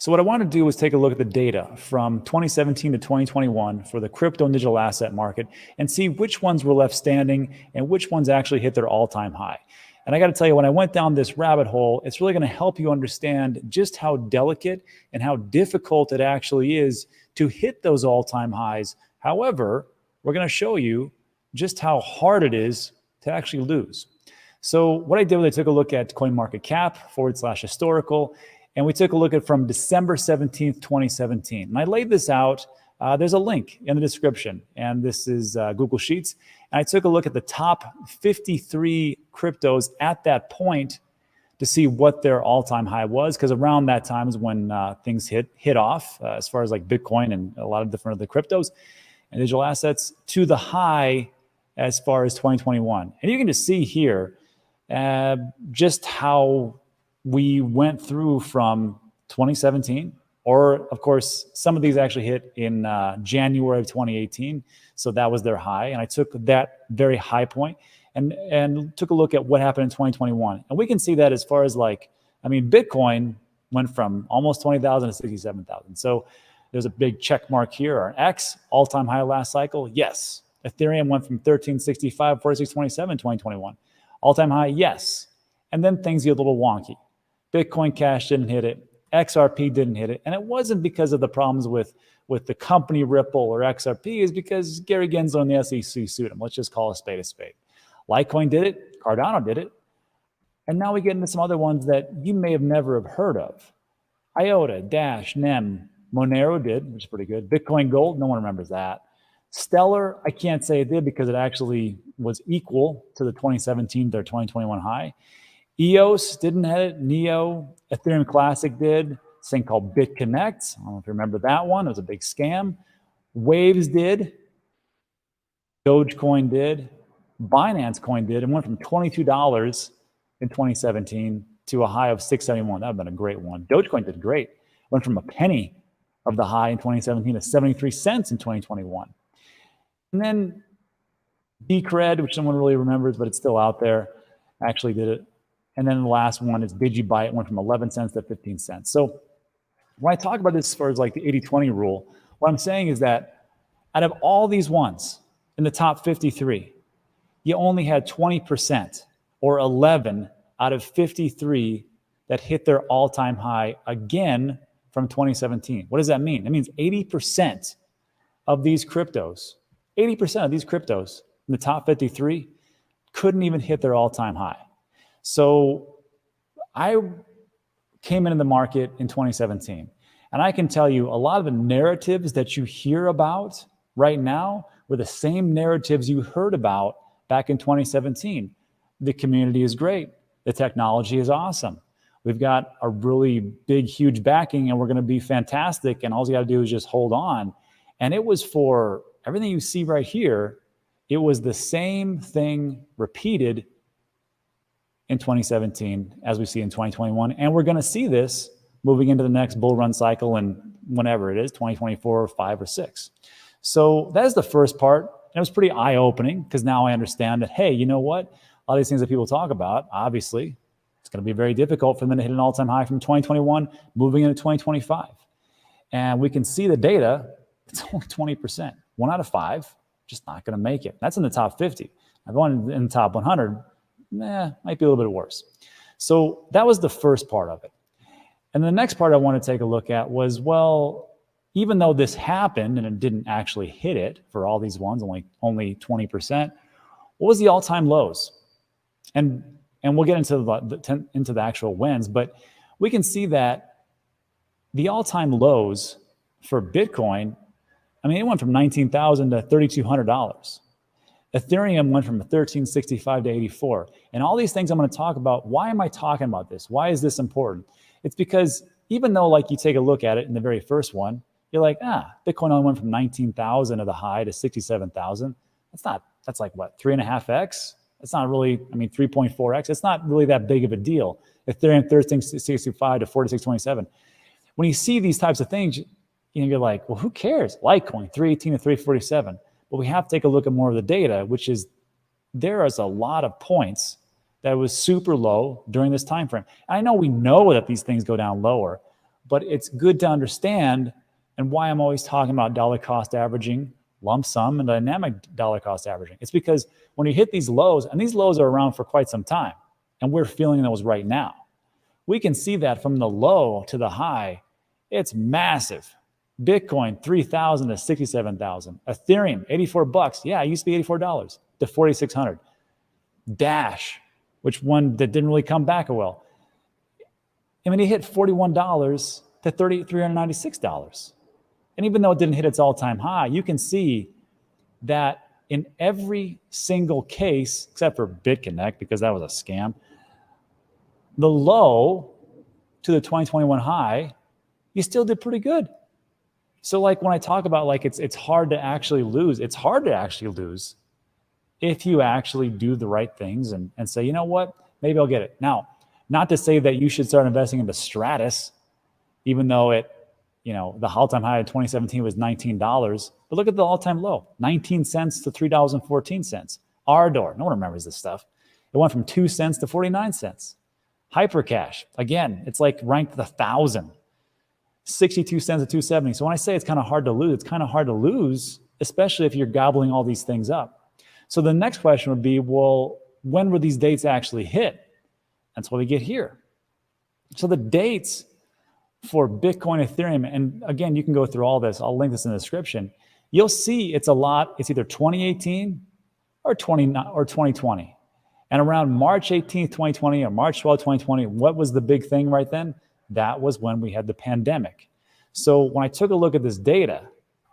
So what I want to do is take a look at the data from 2017 to 2021 for the crypto and digital asset market and see which ones were left standing and which ones actually hit their all-time high. And I got to tell you, when I went down this rabbit hole, it's really going to help you understand just how delicate and how difficult it actually is to hit those all-time highs. However, we're going to show you just how hard it is to actually lose. So what I did was I took a look at CoinMarketCap /historical, and we took a look at from December 17th, 2017. And I laid this out. There's a link in the description, and this is Google Sheets. And I took a look at the top 53 cryptos at that point to see what their all-time high was, because around that time is when things hit off as far as like Bitcoin and a lot of different other cryptos and digital assets to the high as far as 2021. And you can just see here just how we went through from 2017, or of course, some of these actually hit in January of 2018. So that was their high. And I took that very high point and took a look at what happened in 2021. And we can see that as far as Bitcoin went from almost 20,000 to 67,000. So there's a big check mark here. Our X, all-time high last cycle, yes. Ethereum went from 1365, 4627, 2021. All-time high, yes. And then things get a little wonky. Bitcoin Cash didn't hit it. XRP didn't hit it. And it wasn't because of the problems with the company Ripple or XRP. It's because Gary Gensler and the SEC sued him. Let's just call a spade a spade. Litecoin did it. Cardano did it. And now we get into some other ones that you may have never have heard of. IOTA, Dash, NEM, Monero did, which is pretty good. Bitcoin Gold, no one remembers that. Stellar, I can't say it did because it actually was equal to the 2017 to 2021 high. EOS didn't hit it. Neo, Ethereum Classic did. This thing called BitConnect. I don't know if you remember that one. It was a big scam. Waves did. Dogecoin did. Binance Coin did. It went from $22 in 2017 to a high of $6.71. That would have been a great one. Dogecoin did great. Went from a penny of the high in 2017 to 73 cents in 2021. And then Decred, which someone really remembers, but it's still out there, actually did it. And then the last one is Digibyte. It went from 11 cents to 15 cents. So when I talk about this as far as like the 80-20 rule, what I'm saying is that out of all these ones in the top 53, you only had 20% or 11 out of 53 that hit their all-time high again from 2017. What does that mean? That means 80% of these cryptos, 80% of these cryptos in the top 53 couldn't even hit their all-time high. So I came into the market in 2017, and I can tell you a lot of the narratives that you hear about right now were the same narratives you heard about back in 2017. The community is great. The technology is awesome. We've got a really big, huge backing, and we're going to be fantastic, and all you got to do is just hold on. And it was for everything you see right here, it was the same thing repeated in 2017 as we see in 2021. And we're going to see this moving into the next bull run cycle and whenever it is, 2024 or 5 or 6. So that is the first part. And it was pretty eye-opening because now I understand that, hey, you know what? A lot of these things that people talk about, obviously, it's going to be very difficult for them to hit an all-time high from 2021 moving into 2025. And we can see the data, it's only 20%. 1 out of 5, just not going to make it. That's in the top 50. I've gone in the top 100, might be a little bit worse. So that was the first part of it. And the next part I want to take a look at was, well, even though this happened and it didn't actually hit it for all these ones, only 20%, what was the all-time lows? And we'll get into the actual wins, but we can see that the all-time lows for Bitcoin, it went from $19,000 to $3,200. Ethereum went from 1365 to 84. And all these things I'm going to talk about, why am I talking about this? Why is this important? It's because even though you take a look at it in the very first one, you're like, Bitcoin only went from 19,000 of the high to 67,000. That's like what, 3.5x? It's not really, 3.4x. It's not really that big of a deal. Ethereum 1365 to 4627. When you see these types of things, you're like, well, who cares? Litecoin 318 to 347. But we have to take a look at more of the data, which is there is a lot of points that was super low during this time frame. And I know we know that these things go down lower, but it's good to understand, and why I'm always talking about dollar cost averaging, lump sum, and dynamic dollar cost averaging. It's because when you hit these lows, and these lows are around for quite some time, and we're feeling those right now, we can see that from the low to the high, it's massive. Bitcoin, 3,000 to 67,000. Ethereum, 84 bucks. Yeah, it used to be $84 to 4,600. Dash, which one that didn't really come back well. I mean, it hit $41 to $396. And even though it didn't hit its all-time high, you can see that in every single case, except for BitConnect, because that was a scam, the low to the 2021 high, you still did pretty good. So like when I talk about like it's hard to actually lose, it's hard to actually lose if you actually do the right things and say, you know what, maybe I'll get it. Now, not to say that you should start investing into Stratus, even though it, you know, the all-time high in 2017 was $19, but look at the all-time low, 19 cents to $3.14. Ardor, no one remembers this stuff. It went from 2 cents to 49 cents. Hypercash, again, it's like ranked 1,000. 62 cents to 270. So when I say it's kind of hard to lose, it's kind of hard to lose, especially if you're gobbling all these things up. So the next question would be, well, when were these dates actually hit? That's what we get here. So the dates for Bitcoin, Ethereum, and again, you can go through all this. I'll link this in the description. You'll see it's a lot. It's either 2018 or 2020. And around March 18th, 2020 or March 12th, 2020, what was the big thing right then? That was when we had the pandemic. So when I took a look at this data,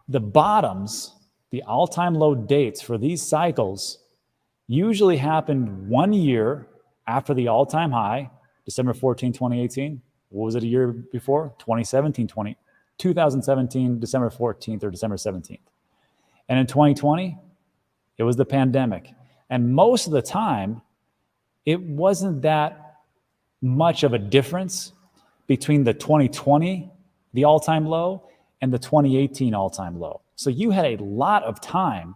the bottoms, the all-time low dates for these cycles usually happened 1 year after the all-time high, December 14, 2018. What was it a year before? 2017, December 14th or December 17th. And in 2020, it was the pandemic. And most of the time, it wasn't that much of a difference between the 2020, the all-time low, and the 2018 all-time low. So you had a lot of time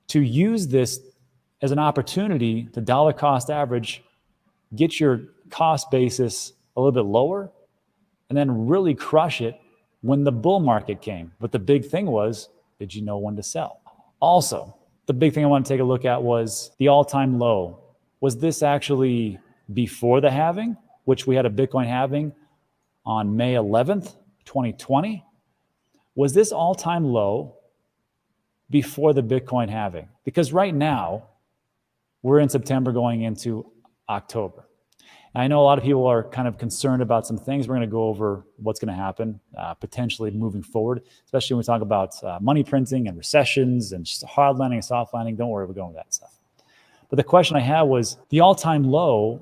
to use this as an opportunity to dollar cost average, get your cost basis a little bit lower, and then really crush it when the bull market came. But the big thing was, did you know when to sell? Also, the big thing I want to take a look at was the all-time low. Was this actually before the halving, which we had a Bitcoin halving on May 11th, 2020? Was this all-time low before the Bitcoin halving? Because right now, we're in September going into October. And I know a lot of people are kind of concerned about some things. We're going to go over what's going to happen potentially moving forward, especially when we talk about money printing and recessions and just hard landing and soft landing. Don't worry, we're going with that stuff. But the question I had was, the all-time low,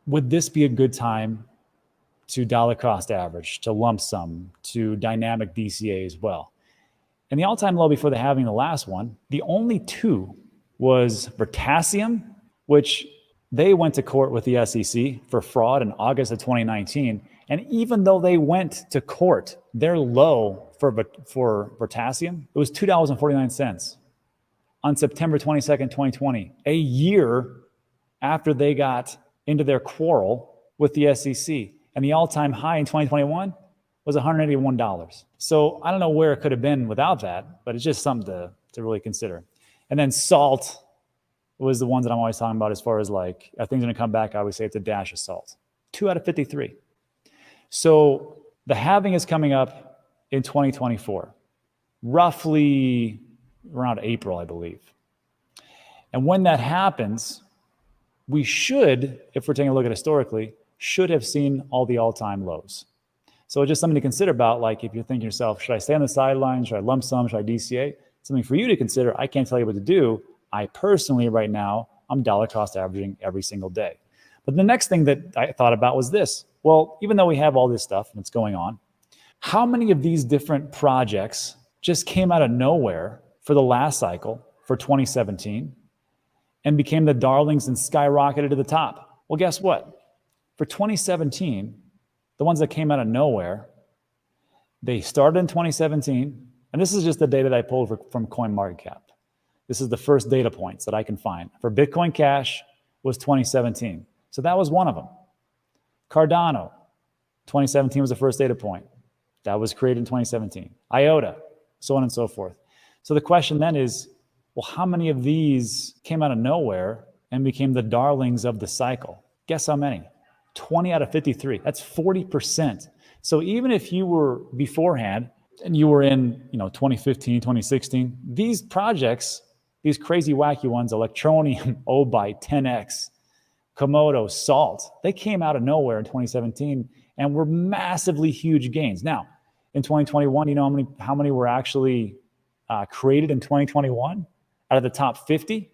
would this be a good time to dollar cost average, to lump sum, to dynamic DCA as well? And the all-time low before the halving, the last one, the only two was Vertasium, which they went to court with the SEC for fraud in August of 2019. And even though they went to court, their low for Vertasium, it was $2.49 on September 22nd, 2020, a year after they got into their quarrel with the SEC. And the all-time high in 2021 was $181. So I don't know where it could have been without that, but it's just something to really consider. And then Salt was the ones that I'm always talking about as far as like, are things going to come back? I always say it's a dash of Salt. 2 out of 53. So the halving is coming up in 2024, roughly around April, I believe. And when that happens, we should, if we're taking a look at historically, should have seen all the all-time lows. So it's just something to consider about, like if you're thinking to yourself, should I stay on the sidelines? Should I lump sum? Should I DCA? Something for you to consider. I can't tell you what to do. I personally, right now, I'm dollar cost averaging every single day. But the next thing that I thought about was this. Well, even though we have all this stuff that's going on, how many of these different projects just came out of nowhere for the last cycle for 2017 and became the darlings and skyrocketed to the top? Well, guess what? For 2017, the ones that came out of nowhere, they started in 2017, and this is just the data that I pulled from CoinMarketCap. This is the first data points that I can find. For Bitcoin Cash was 2017. So that was one of them. Cardano, 2017 was the first data point. That was created in 2017. IOTA, so on and so forth. So the question then is, well, how many of these came out of nowhere and became the darlings of the cycle? Guess how many? 20 out of 53. That's 40%. So even if you were beforehand and you were in 2015, 2016, these projects, these crazy wacky ones, Electroneum, Obite, 10X, Komodo, Salt, they came out of nowhere in 2017 and were massively huge gains. Now, in 2021, you know how many were actually created in 2021 out of the top 50?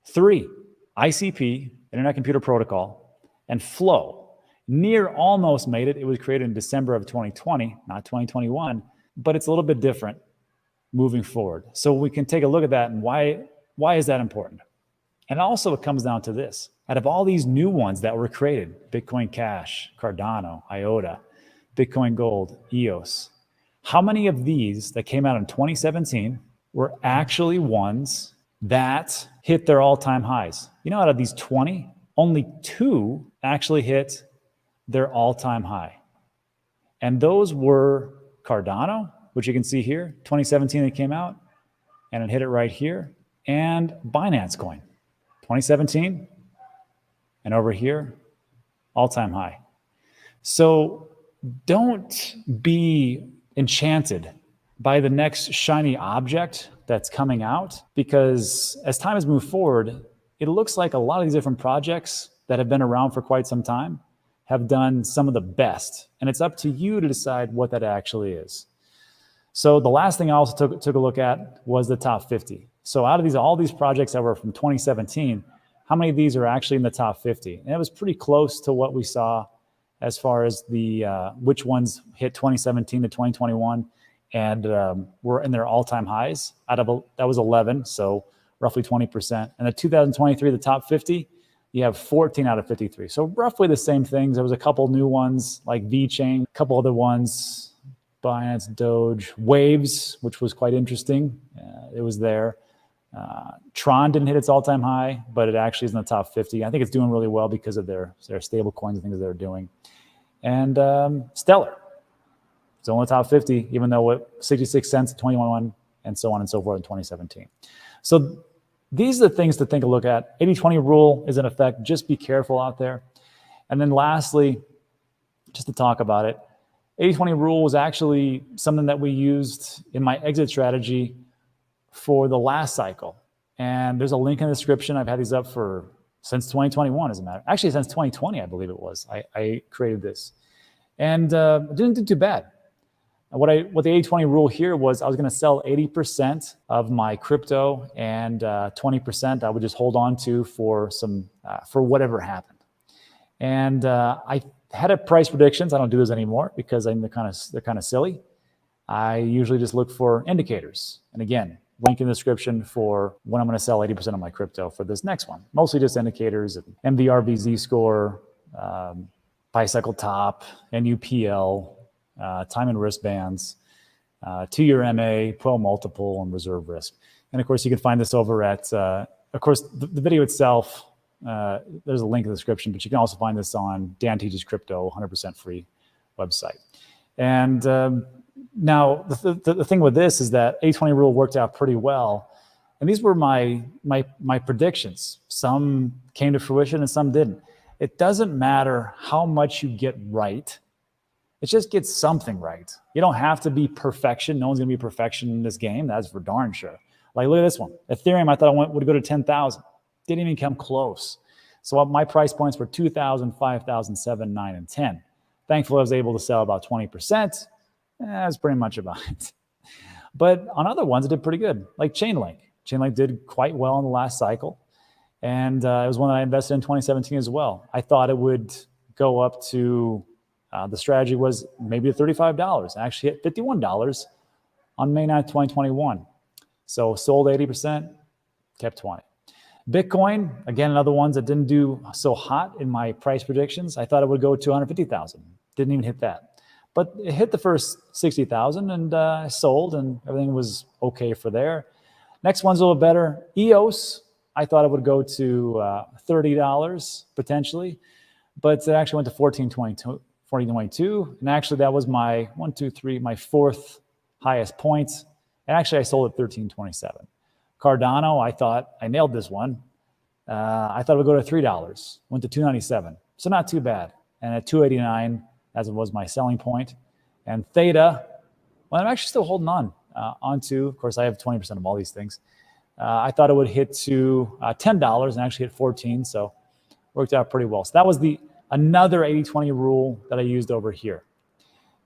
3, ICP, Internet Computer Protocol, and Flow. Near almost made it. It was created in December of 2020, not 2021, but it's a little bit different moving forward. So we can take a look at that and why is that important? And also it comes down to this. Out of all these new ones that were created, Bitcoin Cash, Cardano, IOTA, Bitcoin Gold, EOS, how many of these that came out in 2017 were actually ones that hit their all-time highs? You know, out of these 20, only 2 actually hit their all-time high. And those were Cardano, which you can see here, 2017 it came out, and it hit it right here, and Binance Coin, 2017, and over here, all-time high. So don't be enchanted by the next shiny object that's coming out, because as time has moved forward, it looks like a lot of these different projects that have been around for quite some time have done some of the best. And it's up to you to decide what that actually is. So the last thing I also took a look at was the top 50. So out of all these projects that were from 2017, how many of these are actually in the top 50? And it was pretty close to what we saw as far as the which ones hit 2017 to 2021 and were in their all-time highs. That was 11, so roughly 20%. And the 2023, the top 50, you have 14 out of 53. So roughly the same things. There was a couple new ones like VeChain, a couple other ones, Binance, Doge, Waves, which was quite interesting. It was there. Tron didn't hit its all-time high, but it actually is in the top 50. I think it's doing really well because of their stable coins and things they're doing. And Stellar, it's only top 50, even though it 66 cents in 2021 and so on and so forth in 2017. So these are the things to take a look at. 80-20 rule is in effect. Just be careful out there. And then lastly, just to talk about it, 80-20 rule was actually something that we used in my exit strategy for the last cycle. And there's a link in the description. I've had these up since 2021, as a matter. Actually, since 2020, I believe it was. I created this. And it didn't do too bad. What the 80-20 rule here was, I was going to sell 80% of my crypto, and 20% I would just hold on to for whatever happened. And I had a price predictions. I don't do those anymore because they're kind of silly. I usually just look for indicators. And again, link in the description for when I'm going to sell 80% of my crypto for this next one. Mostly just indicators, MVRVZ score, bicycle top, NUPL, time and wristbands, 2-year MA, pro multiple, and reserve risk. And of course, you can find this over at, of course, the video itself, there's a link in the description, but you can also find this on Dan Teaches Crypto, 100% free website. And now, the thing with this is that 80-20 rule worked out pretty well. And these were my predictions. Some came to fruition and some didn't. It doesn't matter how much you get right. It just gets something right. You don't have to be perfection. No one's going to be perfection in this game. That's for darn sure. Like, look at this one. Ethereum, I thought would go to 10,000. Didn't even come close. So my price points were 2,000, 5,000, 7, 9, and 10. Thankfully, I was able to sell about 20%. That's pretty much about it. But on other ones, it did pretty good, like Chainlink. Chainlink did quite well in the last cycle. And it was one that I invested in 2017 as well. I thought it would go up to, the strategy was maybe to $35. I actually hit $51 on May 9th, 2021. So sold 80%, kept 20. Bitcoin, again, another ones that didn't do so hot in my price predictions. I thought it would go to 250,000. Didn't even hit that. But it hit the first 60,000 and I sold, and everything was okay for there. Next one's a little better. EOS, I thought it would go to $30 potentially, but it actually went to 2022. And actually that was my my fourth highest points. And actually I sold at 13.27. Cardano, I thought I nailed this one. I thought it would go to $3, went to $2.97. So not too bad. And at $2.89, as it was my selling point. And Theta, well, I'm actually still holding onto, of course, I have 20% of all these things. I thought it would hit to $10 and actually hit 14. So worked out pretty well. So that was another 80-20 rule that I used over here.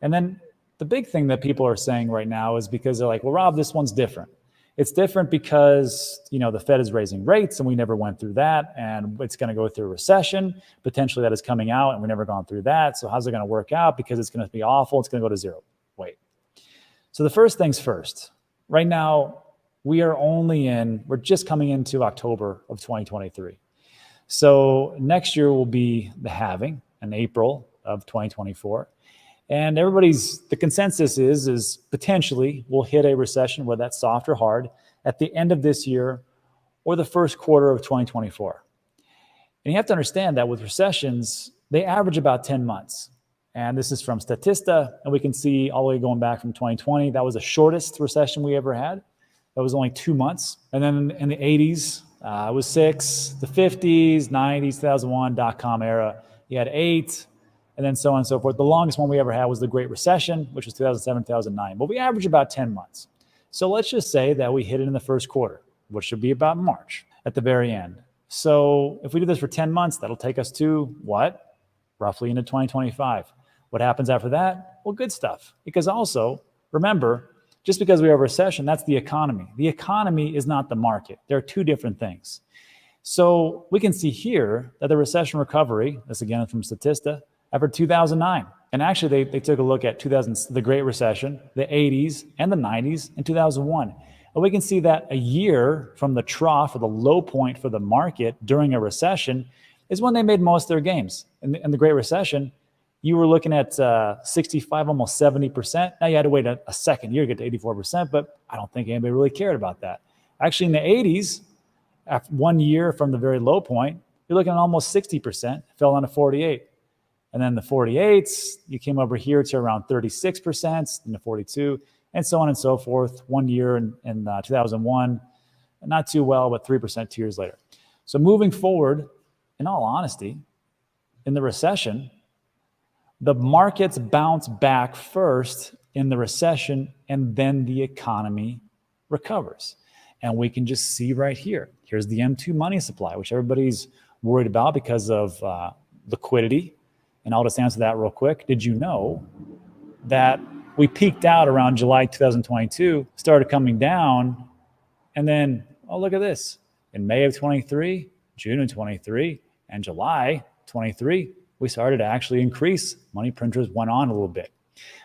And then the big thing that people are saying right now is because they're like, well, Rob, this one's different. It's different because, the Fed is raising rates and we never went through that, and it's going to go through a recession. Potentially that is coming out and we've never gone through that. So how's it going to work out? Because it's going to be awful. It's going to go to zero. Wait. So the first things first, right now we're just coming into October of 2023. So next year will be the halving in April of 2024. And the consensus is potentially we'll hit a recession, whether that's soft or hard, at the end of this year or the first quarter of 2024. And you have to understand that with recessions, they average about 10 months. And this is from Statista, and we can see all the way going back from 2020. That was the shortest recession we ever had. That was only 2 months. And then in the 80s, it was 6, the 50s, 90s, 2001, dot-com era, you had 8, and then so on and so forth. The longest one we ever had was the Great Recession, which was 2007, 2009. But we average about 10 months. So let's just say that we hit it in the first quarter, which should be about March at the very end. So if we do this for 10 months, that'll take us to what? Roughly into 2025. What happens after that? Well, good stuff. Because also, remember, just because we have a recession, that's the economy. The economy is not the market. There are two different things. So we can see here that the recession recovery, this again from Statista, after 2009. And actually, they took a look at the Great Recession, the 80s, and the 90s, and 2001. And we can see that a year from the trough or the low point for the market during a recession is when they made most of their gains. In the Great Recession, you were looking at 65, almost 70%. Now you had to wait a second year to get to 84%, but I don't think anybody really cared about that. Actually, in the 80s, after 1 year from the very low point, you're looking at almost 60%, fell down to 48. And then the 48s, you came over here to around 36%, in the 42, and so on and so forth. 1 year in 2001, not too well, but 3% 2 years later. So moving forward, in all honesty, in the recession, the markets bounce back first in the recession, and then the economy recovers. And we can just see right here. Here's the M2 money supply, which everybody's worried about because of liquidity. And I'll just answer that real quick. Did you know that we peaked out around July 2022, started coming down, and then, oh, look at this. In May of 23, June of 23, and July 23, we started to actually increase. Money printers went on a little bit.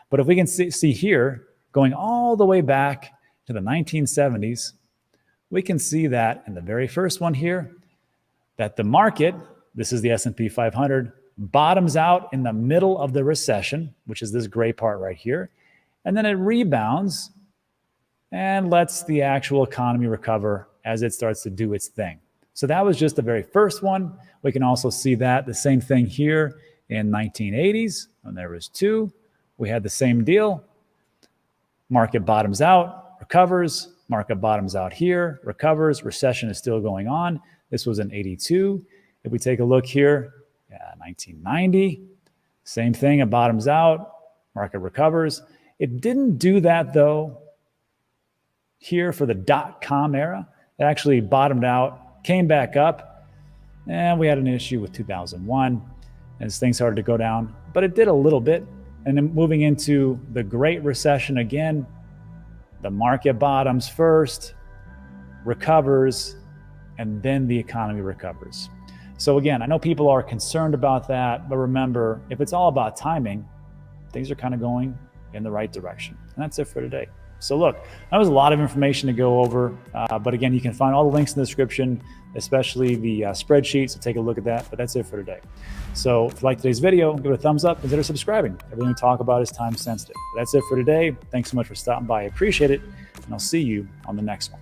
But if we can see here, going all the way back to the 1970s, we can see that in the very first one here, that the market, this is the S&P 500, bottoms out in the middle of the recession, which is this gray part right here, and then it rebounds and lets the actual economy recover as it starts to do its thing. So that was just the very first one. We can also see that the same thing here in 1980s, when there was 2. We had the same deal. Market bottoms out, recovers. Market bottoms out here, recovers. Recession is still going on. This was in 82. If we take a look here, 1990, same thing. It bottoms out, market recovers. It didn't do that though here for the dot-com era. It actually bottomed out, came back up, and we had an issue with 2001 as things started to go down, but it did a little bit. And then moving into the Great Recession again, the market bottoms first, recovers, and then the economy recovers. So again, I know people are concerned about that, but remember, if it's all about timing, things are kind of going in the right direction. And that's it for today. So look, that was a lot of information to go over, but again, you can find all the links in the description, especially the spreadsheet, so take a look at that, but that's it for today. So if you like today's video, give it a thumbs up, consider subscribing. Everything we talk about is time sensitive. But that's it for today. Thanks so much for stopping by. I appreciate it, and I'll see you on the next one.